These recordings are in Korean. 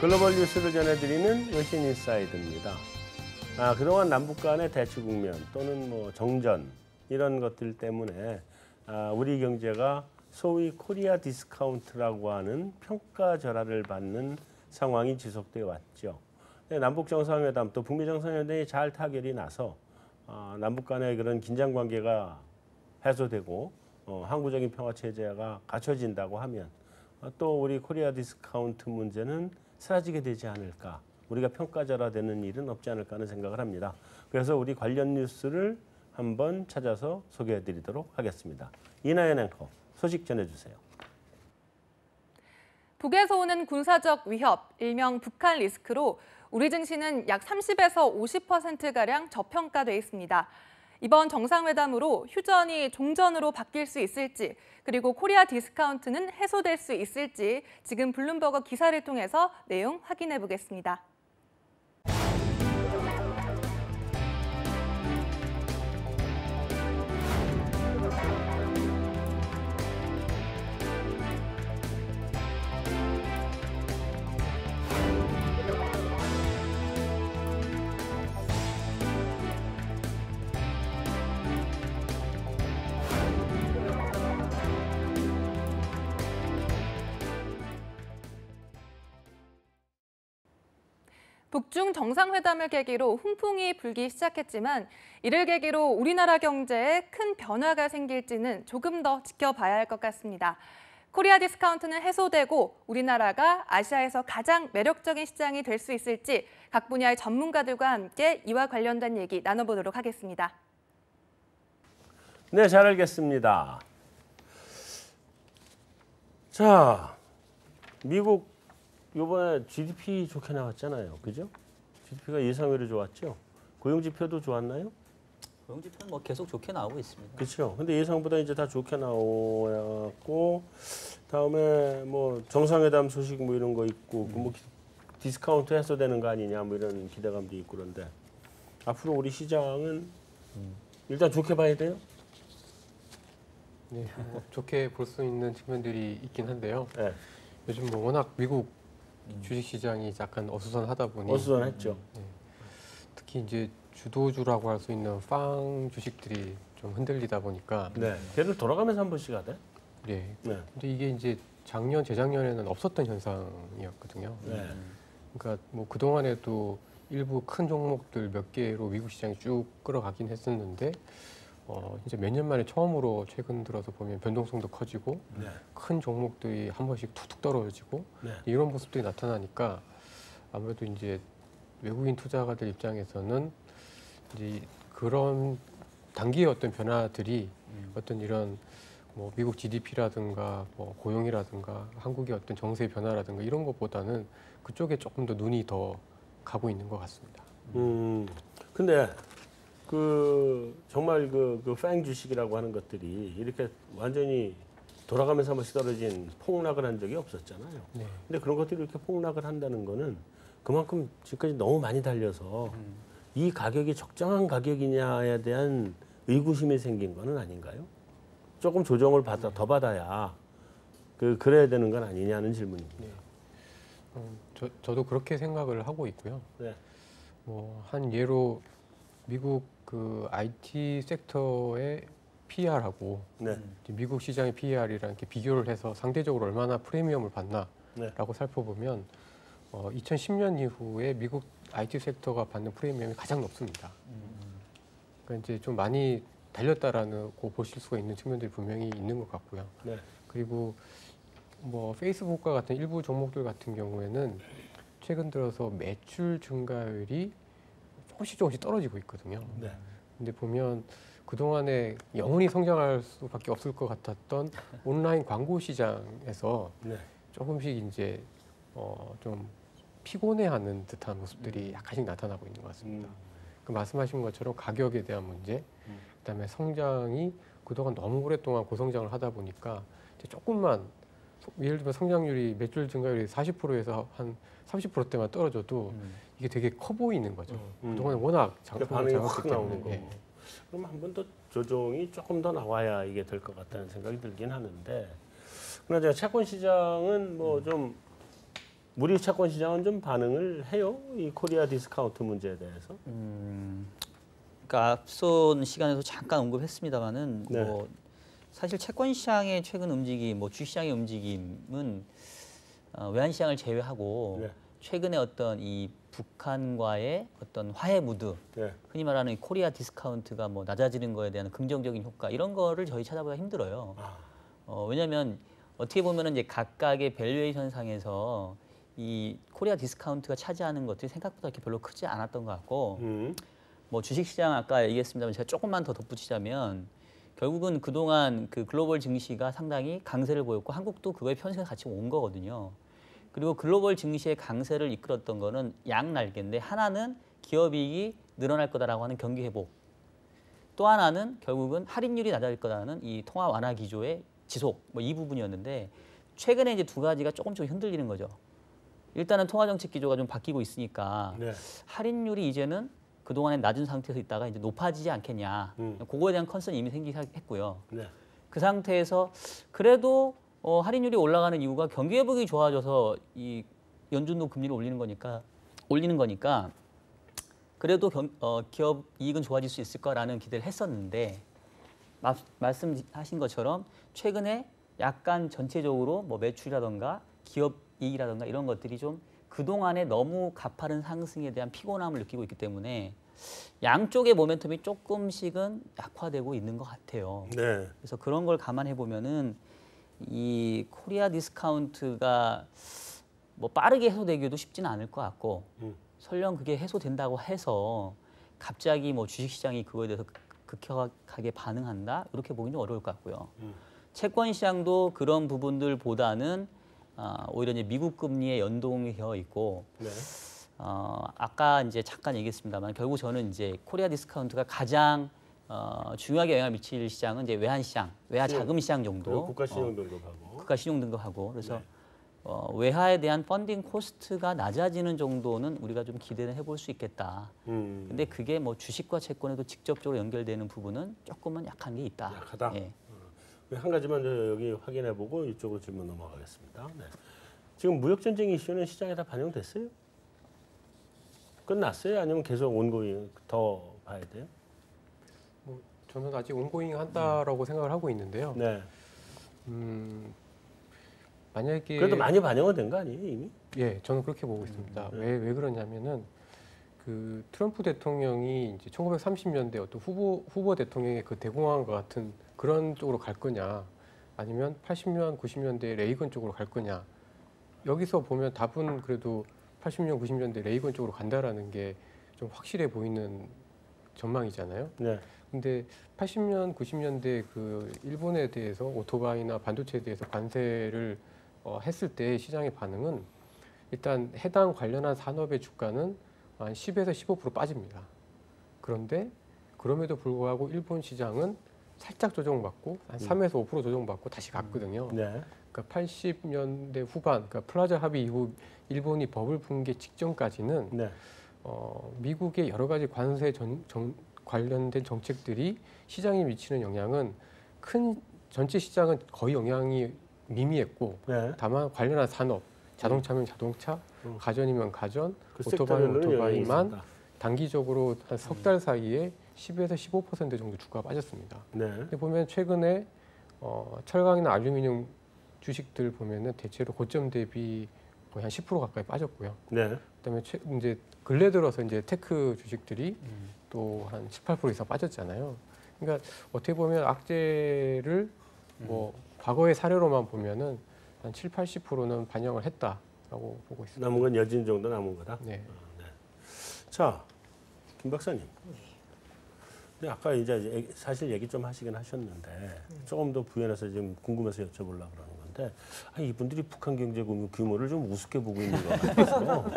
글로벌 뉴스를 전해드리는 외신 인사이드입니다. 그동안 남북 간의 대치 국면 또는 뭐 정전 이런 것들 때문에 우리 경제가 소위 코리아 디스카운트라고 하는 평가절하를 받는 상황이 지속되어 왔죠. 남북 정상회담 또 북미 정상회담이 잘 타결이 나서 남북 간의 그런 긴장 관계가 해소되고 항구적인 평화 체제가 갖춰진다고 하면 또 우리 코리아 디스카운트 문제는 사라지게 되지 않을까, 우리가 평가절하되는 일은 없지 않을까 하는 생각을 합니다. 그래서 우리 관련 뉴스를 한번 찾아서 소개해 드리도록 하겠습니다. 이나연 앵커, 소식 전해주세요. 북에서 오는 군사적 위협, 일명 북한 리스크로 우리 증시는 약 30에서 50%가량 저평가돼 있습니다. 이번 정상회담으로 휴전이 종전으로 바뀔 수 있을지, 그리고 코리아 디스카운트는 해소될 수 있을지 지금 블룸버그 기사를 통해서 내용 확인해 보겠습니다. 북중 정상회담을 계기로 훈풍이 불기 시작했지만 이를 계기로 우리나라 경제에 큰 변화가 생길지는 조금 더 지켜봐야 할 것 같습니다. 코리아 디스카운트는 해소되고 우리나라가 아시아에서 가장 매력적인 시장이 될 수 있을지 각 분야의 전문가들과 함께 이와 관련된 얘기 나눠보도록 하겠습니다. 네, 잘 알겠습니다. 자, 미국 이번에 GDP 좋게 나왔잖아요. 그죠? GDP가 예상외로 좋았죠? 고용지표도 좋았나요? 고용지표는 뭐 계속 좋게 나오고 있습니다. 그렇죠. 근데 예상보다 이제 다 좋게 나왔고, 다음에 뭐 정상회담 소식 뭐 이런 거 있고, 뭐 디스카운트 해소되는 거 아니냐 뭐 이런 기대감도 있고, 그런데 앞으로 우리 시장은 일단 좋게 봐야 돼요? 네, 좋게 볼 수 있는 측면들이 있긴 한데요. 네. 요즘 뭐 워낙 미국 주식시장이 약간 어수선하다 보니 어수선했죠. 네, 특히 이제 주도주라고 할 수 있는 빵 주식들이 좀 흔들리다 보니까 네. 걔를 돌아가면서 한 번씩 하대. 네. 네. 근데 이게 이제 작년, 재작년에는 없었던 현상이었거든요. 네. 그러니까 뭐 그동안에도 일부 큰 종목들 몇 개로 미국 시장이 쭉 끌어가긴 했었는데 이제 몇 년 만에 처음으로 최근 들어서 보면 변동성도 커지고 네. 큰 종목들이 한 번씩 툭툭 떨어지고 네. 이런 모습들이 나타나니까 아무래도 이제 외국인 투자가들 입장에서는 이제 그런 단기의 어떤 변화들이 어떤 이런 뭐 미국 GDP라든가 뭐 고용이라든가 한국의 어떤 정세의 변화라든가 이런 것보다는 그쪽에 조금 더 눈이 더 가고 있는 것 같습니다. 근데 정말 팽 주식이라고 하는 것들이 이렇게 완전히 돌아가면서 한 번씩 떨어진 폭락을 한 적이 없었잖아요. 네. 근데 그런 것들이 이렇게 폭락을 한다는 거는 그만큼 지금까지 너무 많이 달려서 이 가격이 적정한 가격이냐에 대한 의구심이 생긴 거는 아닌가요? 조금 조정을 더 받아야 그래야 되는 건 아니냐는 질문입니다. 네. 저도 그렇게 생각을 하고 있고요. 네. 뭐 한 예로 미국 IT 섹터의 PER하고 네. 미국 시장의 PER이랑 이렇게 비교를 해서 상대적으로 얼마나 프리미엄을 받나라고 네. 살펴보면 2010년 이후에 미국 IT 섹터가 받는 프리미엄이 가장 높습니다. 그러니까 이제 좀 많이 달렸다라고 보실 수가 있는 측면들이 분명히 있는 것 같고요. 네. 그리고 뭐 페이스북과 같은 일부 종목들 같은 경우에는 최근 들어서 매출 증가율이 조금씩 떨어지고 있거든요. 네. 근데 보면 그동안에 영원히 성장할 수밖에 없을 것 같았던 온라인 광고 시장에서 네. 조금씩 이제 좀 피곤해하는 듯한 모습들이 약간씩 나타나고 있는 것 같습니다. 그 말씀하신 것처럼 가격에 대한 문제, 그다음에 성장이 그동안 너무 오랫동안 고성장을 하다 보니까 이제 조금만 예를 들면 성장률이 매출 증가율이 40%에서 한 30%대만 떨어져도 이게 되게 커 보이는 거죠. 그동안 워낙 반응이 확 장악했기 나오는 때문에. 거고. 그럼 한 번 더 조정이 조금 더 나와야 이게 될 것 같다는 생각이 들긴 하는데, 그러나 제가 채권 시장은 뭐 좀 우리 채권 시장은 좀 반응을 해요? 이 코리아 디스카운트 문제에 대해서? 그러니까 앞선 시간에도 잠깐 언급했습니다만은 네. 뭐 사실 채권 시장의 최근 움직임, 뭐 주식 시장의 움직임은 외환 시장을 제외하고 네. 최근에 어떤 이 북한과의 어떤 화해 무드, 네. 흔히 말하는 이 코리아 디스카운트가 뭐 낮아지는 거에 대한 긍정적인 효과 이런 거를 저희 찾아보기가 힘들어요. 왜냐하면 어떻게 보면은 이제 각각의 밸류에이션 상에서 이 코리아 디스카운트가 차지하는 것들이 생각보다 이렇게 별로 크지 않았던 것 같고, 뭐 주식시장 아까 얘기했습니다만 제가 조금만 더 덧붙이자면 결국은 그동안 그 글로벌 증시가 상당히 강세를 보였고 한국도 그거에 편승해서 같이 온 거거든요. 그리고 글로벌 증시의 강세를 이끌었던 거는 양날개인데 하나는 기업이익이 늘어날 거다라고 하는 경기 회복, 또 하나는 결국은 할인율이 낮아질 거다라는 이 통화 완화 기조의 지속, 뭐 이 부분이었는데 최근에 이제 두 가지가 조금씩 흔들리는 거죠. 일단은 통화 정책 기조가 좀 바뀌고 있으니까 네. 할인율이 이제는 그동안에 낮은 상태에서 있다가 이제 높아지지 않겠냐. 그거에 대한 컨선이 이미 생기긴 했고요. 네. 그 상태에서 그래도 할인율이 올라가는 이유가 경기 회복이 좋아져서 이 연준도 금리를 올리는 거니까 그래도 기업 이익은 좋아질 수 있을 거라는 기대를 했었는데 말씀하신 것처럼 최근에 약간 전체적으로 뭐 매출이라던가 기업 이익이라던가 이런 것들이 좀 그동안에 너무 가파른 상승에 대한 피곤함을 느끼고 있기 때문에 양쪽의 모멘텀이 조금씩은 약화되고 있는 것 같아요. 네. 그래서 그런 걸 감안해 보면은 이 코리아 디스카운트가 뭐 빠르게 해소되기도 쉽지는 않을 것 같고 설령 그게 해소된다고 해서 갑자기 뭐 주식시장이 그거에 대해서 급격하게 반응한다 이렇게 보기는 좀 어려울 것 같고요. 채권 시장도 그런 부분들보다는 오히려 이제 미국 금리에 연동되어 있고 네. 아까 이제 잠깐 얘기했습니다만 결국 저는 이제 코리아 디스카운트가 가장 중요하게 영향을 미칠 시장은 이제 외환 시장, 외화 자금 시장 정도, 국가 신용 등급하고. 국가 신용 등급하고 그래서 네. 외화에 대한 펀딩 코스트가 낮아지는 정도는 우리가 좀 기대는 해볼 수 있겠다. 근데 그게 뭐 주식과 채권에도 직접적으로 연결되는 부분은 조금은 약한 게 있다. 약하다. 예. 한 가지만 저 여기 확인해보고 이쪽으로 질문 넘어가겠습니다. 네. 지금 무역 전쟁 이슈는 시장에 다 반영됐어요? 끝났어요? 아니면 계속 온고잉 더 봐야 돼요? 뭐 저는 아직 온고잉 한다라고 생각을 하고 있는데요. 네. 만약에 그래도 많이 반영은 된 거 아니에요 이미? 예, 저는 그렇게 보고 있습니다. 왜 그러냐면은 그 트럼프 대통령이 이제 1930년대 어떤 후보 대통령의 그 대공황과 같은 그런 쪽으로 갈 거냐, 아니면 80년, 90년대 레이건 쪽으로 갈 거냐. 여기서 보면 답은 그래도 80년, 90년대 레이건 쪽으로 간다라는 게 좀 확실해 보이는 전망이잖아요. 네. 근데 80년, 90년대 그 일본에 대해서 오토바이나 반도체에 대해서 관세를 했을 때 시장의 반응은 일단 해당 관련한 산업의 주가는 한 10에서 15% 빠집니다. 그런데 그럼에도 불구하고 일본 시장은 살짝 조정받고 한 3에서 5% 조정받고 다시 갔거든요. 네. 그러니까 80년대 후반, 그러니까 플라자 합의 이후 일본이 버블 붕괴 직전까지는 네. 미국의 여러 가지 관세 관련된 정책들이 시장에 미치는 영향은 큰 전체 시장은 거의 영향이 미미했고 네. 다만 관련한 산업, 자동차면 자동차, 가전이면 가전, 그 오토바이면 섹터별로는 영향이 오토바이만 있었다. 단기적으로 한 석 달 사이에 10에서 15% 정도 주가가 빠졌습니다. 네. 근데 보면 최근에 철강이나 알루미늄 주식들 보면은 대체로 고점 대비 거의 한 10% 가까이 빠졌고요. 네. 그다음에 이제 근래 들어서 이제 테크 주식들이 또 한 18% 이상 빠졌잖아요. 그러니까 어떻게 보면 악재를 뭐 과거의 사례로만 보면은 한 7, 80%는 반영을 했다라고 보고 있습니다. 남은 건 여진 정도 남은 거다. 네. 자, 김 박사님. 근데 아까 이제 사실 얘기 좀 하시긴 하셨는데 조금 더 부연해서 지금 궁금해서 여쭤보려고 그러는 건데 이분들이 북한 경제 규모를 좀 우습게 보고 있는 것 같아서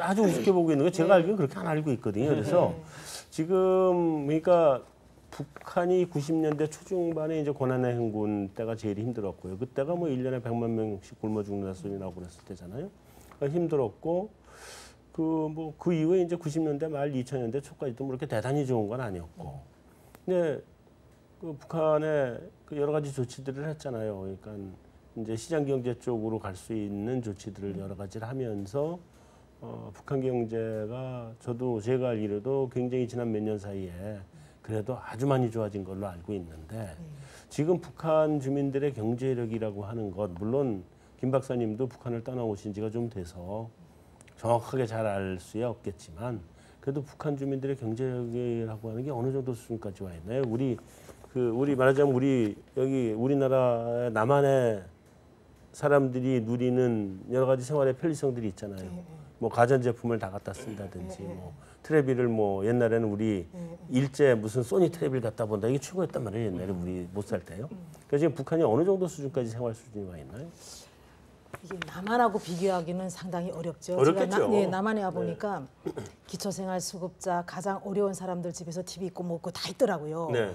아주 우습게 보고 있는 거 제가 알기로는 그렇게 안 알고 있거든요. 그래서 지금 그러니까 북한이 90년대 초중반에 이제 고난의 행군 때가 제일 힘들었고요. 그때가 뭐 1년에 100만 명씩 굶어 죽는다 소리 나고 그랬을 때잖아요. 그러니까 힘들었고 그 이후에 이제 90년대 말 2000년대 초까지도 뭐 그렇게 대단히 좋은 건 아니었고. 근데 그 북한의 그 여러 가지 조치들을 했잖아요. 그러니까 이제 시장 경제 쪽으로 갈 수 있는 조치들을 여러 가지를 하면서 북한 경제가 저도 제가 알기로도 굉장히 지난 몇 년 사이에 그래도 아주 많이 좋아진 걸로 알고 있는데 지금 북한 주민들의 경제력이라고 하는 것 물론 김 박사님도 북한을 떠나오신 지가 좀 돼서 정확하게 잘 알 수야 없겠지만 그래도 북한 주민들의 경제력이라고 하는 게 어느 정도 수준까지 와 있나요? 우리 말하자면 여기 우리나라 남한의 사람들이 누리는 여러 가지 생활의 편리성들이 있잖아요. 뭐 가전제품을 다 갖다 쓴다든지 뭐 테레비를 뭐 옛날에는 우리 일제 무슨 소니 테레비를 갖다 본다 이게 최고였단 말이에요. 옛날에 우리 못 살 때요. 그래서 지금 북한이 어느 정도 수준까지 생활 수준이 와 있나요? 이게 남한하고 비교하기는 상당히 어렵죠. 어렵겠죠. 제가 남한에 와 보니까 기초생활수급자 가장 어려운 사람들 집에서 TV 있고 먹고 다 있더라고요. 네.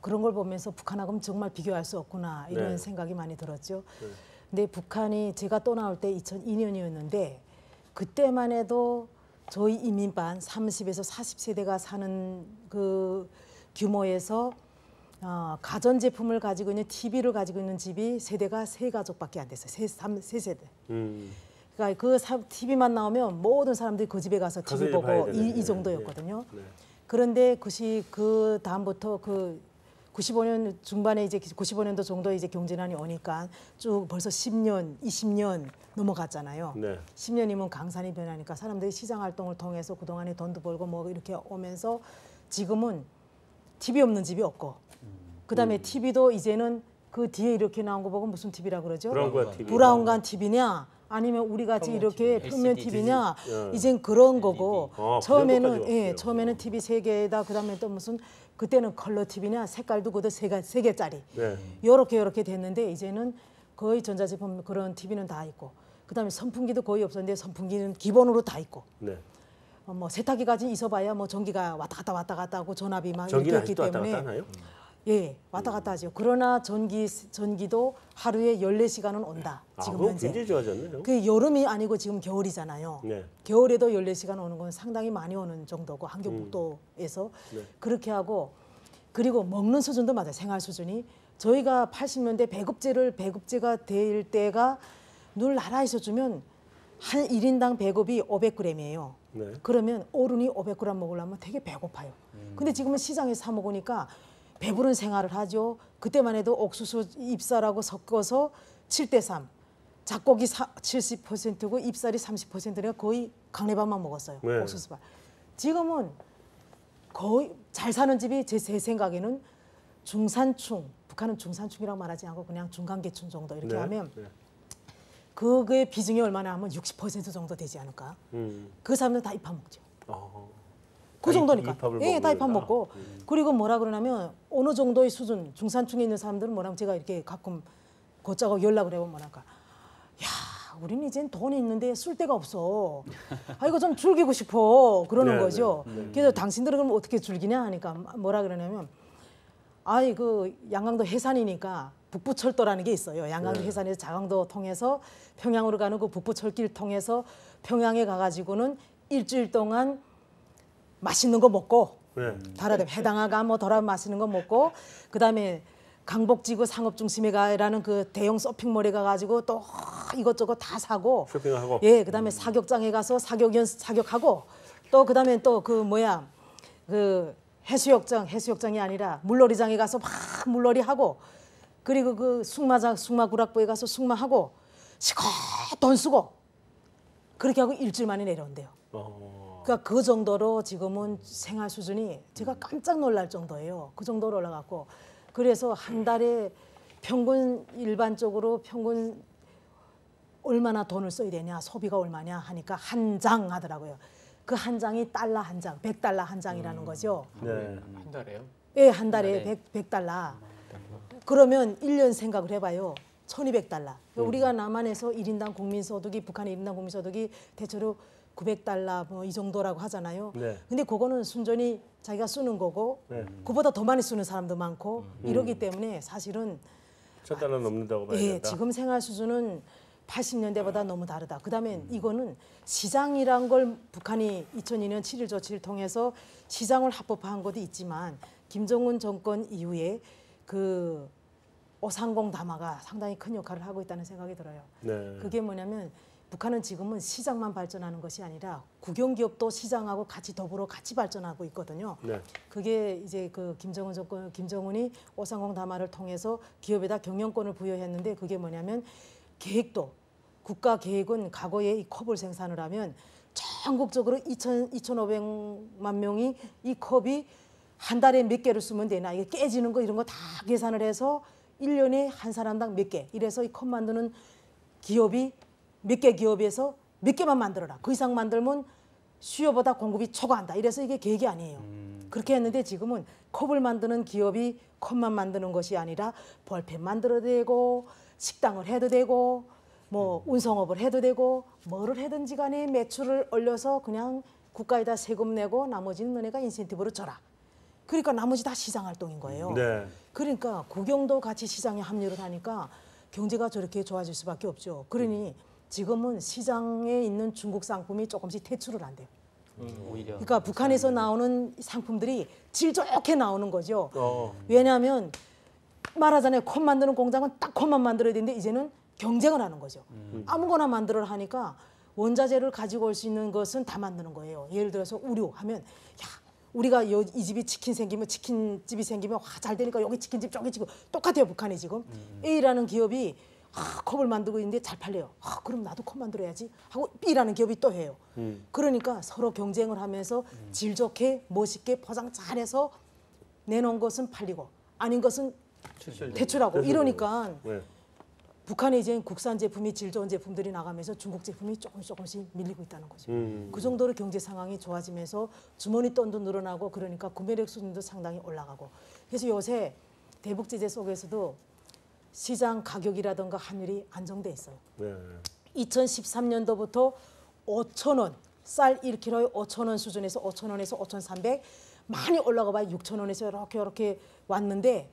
그런 걸 보면서 북한하고는 정말 비교할 수 없구나 이런 네. 생각이 많이 들었죠. 네. 근데 북한이 제가 떠나올 때 2002년이었는데 그때만 해도 저희 이민반 30에서 40세대가 사는 그 규모에서 가전제품을 가지고 있는 TV를 가지고 있는 집이 세대가 3가족밖에 안 됐어요. 세 세대. 그러니까 그 TV만 나오면 모든 사람들이 그 집에 가서 TV 가서 보고 봐야 되네. 이 정도였거든요. 네. 그런데 그 다음부터 그 95년 중반에 이제 95년도 정도에 이제 경제난이 오니까 쭉 벌써 10년, 20년 넘어갔잖아요. 네. 10년이면 강산이 변하니까 사람들이 시장 활동을 통해서 그동안에 돈도 벌고 뭐 이렇게 오면서 지금은 TV 없는 집이 없고 그다음에 TV도 이제는 그 뒤에 이렇게 나온 거 보고 무슨 TV라 그러죠? 브라운관 TV. 브라운관 TV냐 아니면 우리 같이 이렇게 평면 TV냐 이젠 그런 거고 그 처음에는 정도까지 처음에는 TV 3개에다 그다음에 또 무슨 그때는 컬러 TV냐 색깔도 그도 3개짜리 네. 요렇게 됐는데 이제는 거의 전자제품 그런 TV는 다 있고 그다음에 선풍기도 거의 없었는데 선풍기는 기본으로 다 있고 네. 뭐 세탁기까지 있어봐야 뭐 전기가 왔다 갔다 하고 전압이 막 전기는 이렇게 있기 아직도 왔다 때문에 갔다 하나요? 예, 왔다 갔다 하죠. 그러나 전기도 하루에 14시간은 온다. 지금 그거 현재. 굉장히 좋아졌네요. 그 여름이 아니고 지금 겨울이잖아요. 네. 겨울에도 14시간 오는 건 상당히 많이 오는 정도고 한경북도에서 네. 그렇게 하고 그리고 먹는 수준도 맞아요. 생활 수준이. 저희가 80년대 배급제가 될 때가 늘 나라에서 주면 한 1인당 배급이 500g이에요. 네. 그러면 어른이 500g 먹으려면 되게 배고파요. 근데 지금은 시장에 사 먹으니까 배부른 생활을 하죠. 그때만 해도 옥수수 잎살하고 섞어서 7대3. 잡곡이 70%고 잎살이 30%니까 거의 강내밥만 먹었어요. 네. 옥수수밥. 지금은 거의 잘 사는 집이 제 생각에는 중산층, 북한은 중산층이라고 말하지 않고 그냥 중간계층 정도 이렇게 네. 하면 네. 그게 비중이 얼마나 하면 60% 정도 되지 않을까. 그 사람들 다 입밥 먹죠. 그 다 정도니까. 입밥을 예, 다 입밥 먹는다? 먹고. 그리고 뭐라 그러냐면 어느 정도의 수준, 중산층에 있는 사람들은 뭐라면 제가 이렇게 가끔 곧자고 연락을 해보면 뭐랄까. 야, 우리는 이젠 돈이 있는데 쓸 데가 없어. 아, 이거 좀 즐기고 싶어. 그러는 네, 거죠. 네, 네. 그래서 당신들은 그럼 어떻게 즐기냐 하니까 뭐라 그러냐면 아이 그 양강도 해산이니까 북부철도라는 게 있어요. 양강도 네. 해산에서 자강도 통해서 평양으로 가는 그 북부철길 통해서 평양에 가가지고는 일주일 동안 맛있는 거 먹고 네. 달아대 해당화가 뭐 덜한 맛있는 거 먹고 그다음에 강복지구 상업중심에 가라는 그 대형 쇼핑몰에 가가지고 또 이것저것 다 사고 쇼핑하고. 예 그다음에 사격장에 가서 사격하고 또 그다음에 또 그 뭐야 그 해수욕장이 아니라 물놀이장에 가서 막 물놀이 하고 그리고 그 숙마구락부에 가서 숙마하고 시커 돈 쓰고 그렇게 하고 일주일 만에 내려온대요. 그러니까 그 정도로 지금은 생활 수준이 제가 깜짝 놀랄 정도예요. 그 정도로 올라갔고 그래서 한 달에 일반적으로 평균 얼마나 돈을 써야 되냐 소비가 얼마냐 하니까 한 장 하더라고요. 그 한 장이 달러 한 장, 100달러 한 장이라는 거죠. 네. 한 달에요? 예, 한 달에 100달러. 그러면 1년 생각을 해봐요. 1200달러. 우리가 남한에서 1인당 국민소득이 북한의 1인당 국민소득이 대체로 900달러 뭐 이 정도라고 하잖아요. 네. 근데 그거는 순전히 자기가 쓰는 거고 네. 그보다 더 많이 쓰는 사람도 많고 이러기 때문에 사실은 1000달러 넘는다고 봐야 예, 된다. 지금 생활 수준은 80년대보다 너무 다르다. 그다음에 이거는 시장이란 걸 북한이 2002년 7.1 조치를 통해서 시장을 합법화한 것도 있지만 김정은 정권 이후에 그 오상공 담화가 상당히 큰 역할을 하고 있다는 생각이 들어요. 네. 그게 뭐냐면 북한은 지금은 시장만 발전하는 것이 아니라 국영기업도 시장하고 같이 더불어 같이 발전하고 있거든요. 네. 그게 이제 그 김정은 정권, 김정은이 오상공 담화를 통해서 기업에다 경영권을 부여했는데 그게 뭐냐면 계획도 국가 계획은 과거에 이 컵을 생산을 하면 전국적으로 2,500만 명이 이 컵이 한 달에 몇 개를 쓰면 되나 이게 깨지는 거 이런 거 다 계산을 해서 1년에 한 사람당 몇 개 이래서 이 컵 만드는 기업이 몇 개 기업에서 몇 개만 만들어라. 그 이상 만들면 수요보다 공급이 초과한다. 이래서 이게 계획이 아니에요. 그렇게 했는데 지금은 컵을 만드는 기업이 컵만 만드는 것이 아니라 볼펜 만들어도 되고 식당을 해도 되고 뭐 운송업을 해도 되고 뭐를 해든지 간에 매출을 올려서 그냥 국가에다 세금 내고 나머지는 너네가 인센티브로 줘라. 그러니까 나머지 다 시장 활동인 거예요. 네. 그러니까 국영도 같이 시장에 합류를 하니까 경제가 저렇게 좋아질 수밖에 없죠. 그러니 지금은 시장에 있는 중국 상품이 조금씩 퇴출을 한대요. 오히려 그러니까 북한에서 나오는 상품들이 질 좋게 나오는 거죠. 어. 왜냐하면 말하자면 컵 만드는 공장은 딱 컵만 만들어야 되는데 이제는 경쟁을 하는 거죠. 아무거나 만들어 하니까 원자재를 가지고 올 수 있는 것은 다 만드는 거예요. 예를 들어서 우류 하면 야 우리가 이 집이 치킨 생기면 치킨집이 생기면 와, 잘 되니까 여기 치킨집 저기 치고 똑같아요. 북한이 지금 A라는 기업이 컵을 만들고 있는데 잘 팔려요. 그럼 나도 컵 만들어야지 하고 B라는 기업이 또 해요. 그러니까 서로 경쟁을 하면서 질 좋게 멋있게 포장 잘해서 내놓은 것은 팔리고 아닌 것은 퇴출하고 이러니까 네. 북한에 이제 국산 제품이 질 좋은 제품들이 나가면서 중국 제품이 조금씩 밀리고 있다는 거죠. 그 정도로 경제 상황이 좋아지면서 주머니 돈도 늘어나고 그러니까 구매력 수준도 상당히 올라가고 그래서 요새 대북 제재 속에서도 시장 가격이라든가 환율이 안정돼 있어요. 네. 2013년도부터 5,000원, 쌀 1kg에 5,000원 수준에서 5,000원에서 5,300 많이 올라가 봐야 6,000원에서 이렇게 왔는데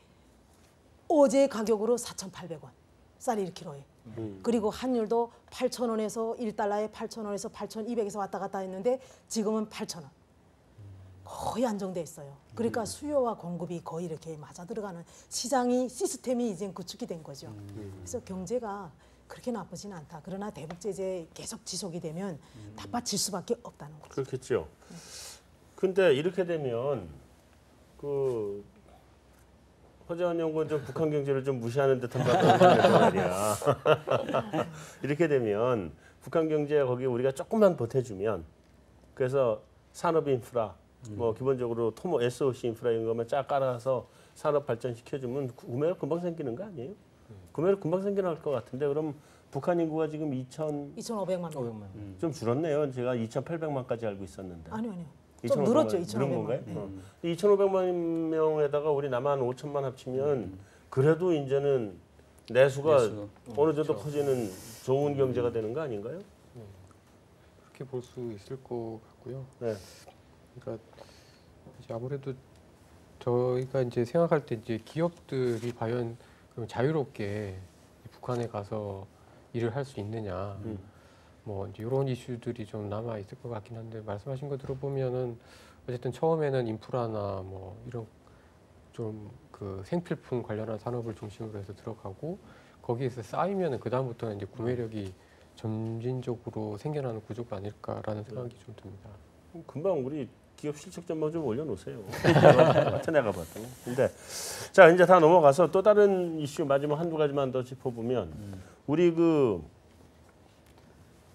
어제 가격으로 4,800원. 쌀 1kg에. 그리고 환율도 8,000원에서 1달러에 8,000원에서 8,200에서 왔다 갔다 했는데 지금은 8,000원. 거의 안정돼 있어요. 그러니까 수요와 공급이 거의 이렇게 맞아 들어가는 시장이 시스템이 이제 구축이 된 거죠. 그래서 경제가 그렇게 나쁘진 않다. 그러나 대북 제재 계속 지속이 되면 나빠질 수밖에 없다는 거죠. 그렇겠죠. 근데 이렇게 되면 그 허재환 연구원 좀 북한 경제를 좀 무시하는 듯한 발언을 말이야. 이렇게 되면 북한 경제 거기 우리가 조금만 보태주면 그래서 산업 인프라 뭐 기본적으로 토모 SOC 인프라 이런 것만 쫙 깔아서 산업 발전시켜주면 구매력 금방 생기는 거 아니에요? 구매력 금방 생겨날 것 같은데 그럼 북한 인구가 지금 2,500만 명. 좀 줄었네요. 제가 2,800만까지 알고 있었는데. 아니요. 좀 늘었죠. 2,500만 2,500만. 건가요? 2,500만 명에다가 우리 남한 5천만 합치면 그래도 이제는 내수가 어느 정도 커지는 좋은 경제가 되는 거 아닌가요? 그렇게 볼 수 있을 것 같고요. 네. 그러니까 이제 아무래도 저희가 이제 생각할 때 이제 기업들이 과연 그럼 자유롭게 북한에 가서 일을 할 수 있느냐, 뭐 이제 이런 이슈들이 좀 남아 있을 것 같긴 한데 말씀하신 거 들어보면은 어쨌든 처음에는 인프라나 뭐 이런 좀 그 생필품 관련한 산업을 중심으로 해서 들어가고 거기에서 쌓이면은 그 다음부터는 이제 구매력이 점진적으로 생겨나는 구조가 아닐까라는 생각이 좀 듭니다. 금방 우리 기업 실적 전망 좀 올려놓으세요. 같은 애가 봐도. 근데 자 이제 다 넘어가서 또 다른 이슈 마지막 한두 가지만 더 짚어보면 우리 그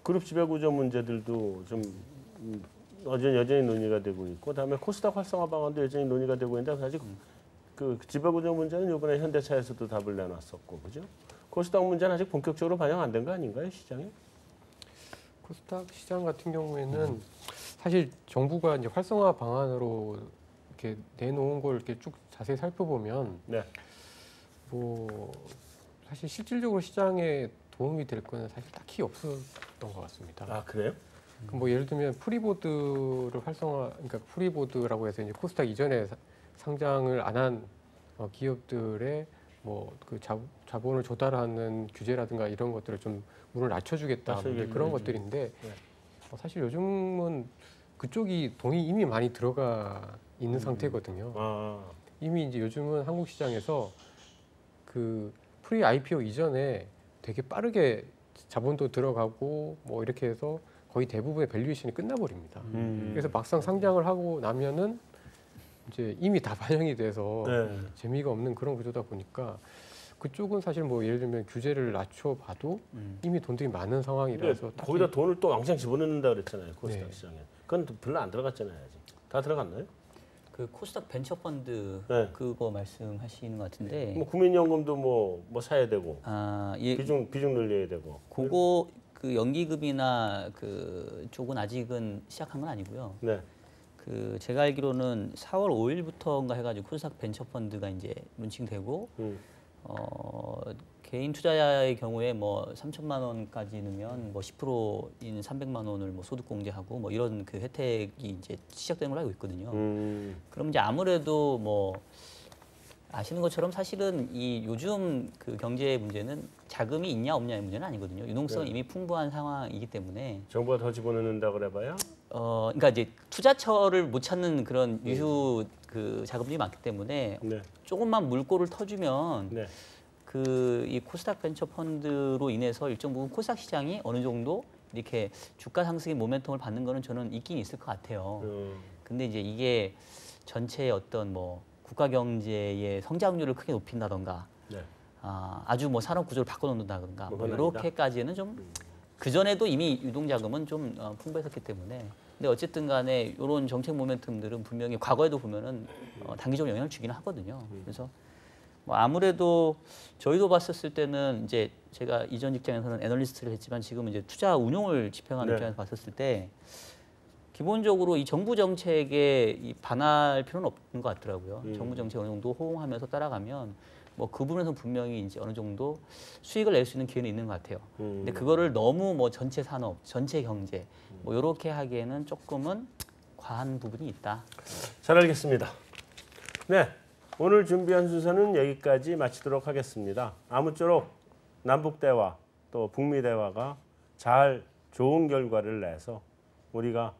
그룹 지배구조 문제들도 좀 여전히 논의가 되고 있고 그다음에 코스닥 활성화 방안도 여전히 논의가 되고 있는데 사실 그 지배구조 문제는 이번에 현대차에서도 답을 내놨었고 그죠? 코스닥 문제는 아직 본격적으로 반영 안 된 거 아닌가요 시장에? 코스닥 시장 같은 경우에는 사실 정부가 이제 활성화 방안으로 이렇게 내놓은 걸 이렇게 쭉 자세히 살펴보면 네. 뭐 사실 실질적으로 시장에 도움이 될 거는 사실 딱히 없었던 것 같습니다. 아 그래요? 뭐 예를 들면 프리보드를 그러니까 프리보드라고 해서 이제 코스닥 이전에 상장을 안 한 기업들의 뭐 그 자본을 조달하는 규제라든가 이런 것들을 좀 문을 낮춰주겠다 뭐 이제 그런 것들인데 사실 요즘은 그쪽이 돈이 이미 많이 들어가 있는 상태거든요. 아. 이미 이제 요즘은 한국 시장에서 그 프리 IPO 이전에 되게 빠르게 자본도 들어가고 뭐 이렇게 해서 거의 대부분의 밸류에이션이 끝나버립니다. 그래서 막상 상장을 하고 나면은 이제 이미 다 반영이 돼서 네. 재미가 없는 그런 구조다 보니까 그쪽은 사실 뭐 예를 들면 규제를 낮춰봐도 이미 돈들이 많은 상황이라서 근데 딱히 거기다 돈을 또 왕창 집어넣는다 그랬잖아요. 코스닥 네. 시장에. 그건 별로 안 들어갔잖아요. 아직. 다 들어갔나요? 그 코스닥 벤처 펀드 네. 그거 말씀하시는 것 같은데 뭐 국민연금도 뭐 사야 되고 예, 비중 늘려야 되고. 그거 그 연기금이나 그 쪽은 아직은 시작한 건 아니고요. 네. 그 제가 알기로는 4월 5일부터인가 해가지고 코스닥 벤처 펀드가 이제 론칭되고 개인 투자자의 경우에 뭐 3천만 원까지 넣으면 뭐 10%인 300만 원을 뭐 소득 공제하고 뭐 이런 그 혜택이 이제 시작되는 걸로 알고 있거든요. 그럼 이제 아무래도 뭐 아시는 것처럼 사실은 이 요즘 그 경제 문제는 자금이 있냐 없냐의 문제는 아니거든요. 유동성은 네. 이미 풍부한 상황이기 때문에 정부가 더 집어넣는다 그래봐야. 그러니까 이제 투자처를 못 찾는 그런 유휴 그 자금들이 많기 때문에 네. 조금만 물꼬를 터주면 네. 그 이 코스닥 벤처 펀드로 인해서 일정 부분 코스닥 시장이 어느 정도 이렇게 주가 상승의 모멘텀을 받는 거는 저는 있긴 있을 것 같아요. 근데 이제 이게 전체의 어떤 뭐 국가 경제의 성장률을 크게 높인다던가 네. 아주 뭐 산업 구조를 바꿔놓는다던가 뭐 그건 이렇게까지는 좀 그전에도 이미 유동자금은 좀 풍부했었기 때문에 근데 어쨌든 간에 이런 정책 모멘텀들은 분명히 과거에도 보면은 단기적으로 영향을 주긴 하거든요. 그래서 뭐 아무래도 저희도 봤었을 때는 이제 제가 이전 직장에서는 애널리스트를 했지만 지금 이제 투자 운용을 집행하는 네. 입장에서 봤었을 때 기본적으로 이 정부 정책에 이 반할 필요는 없는 것 같더라고요. 정부 정책 어느 정도 호응하면서 따라가면 뭐 그 부분에서 분명히 이제 어느 정도 수익을 낼 수 있는 기회는 있는 것 같아요. 근데 그거를 너무 뭐 전체 산업, 전체 경제 뭐 이렇게 하기에는 조금은 과한 부분이 있다. 잘 알겠습니다. 네. 오늘 준비한 순서는 여기까지 마치도록 하겠습니다. 아무쪼록 남북 대화 또 북미 대화가 잘 좋은 결과를 내서 우리가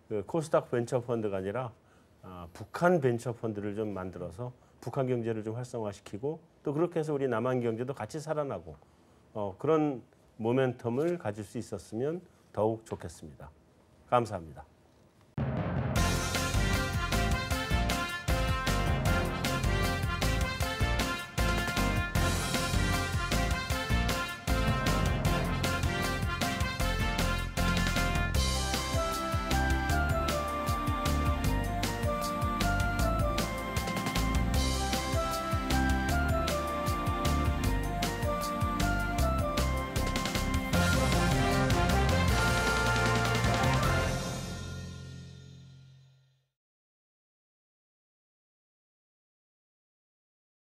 그 코스닥 벤처 펀드가 아니라 북한 벤처 펀드를 좀 만들어서 북한 경제를 좀 활성화시키고 또 그렇게 해서 우리 남한 경제도 같이 살아나고 그런 모멘텀을 가질 수 있었으면 더욱 좋겠습니다. 감사합니다.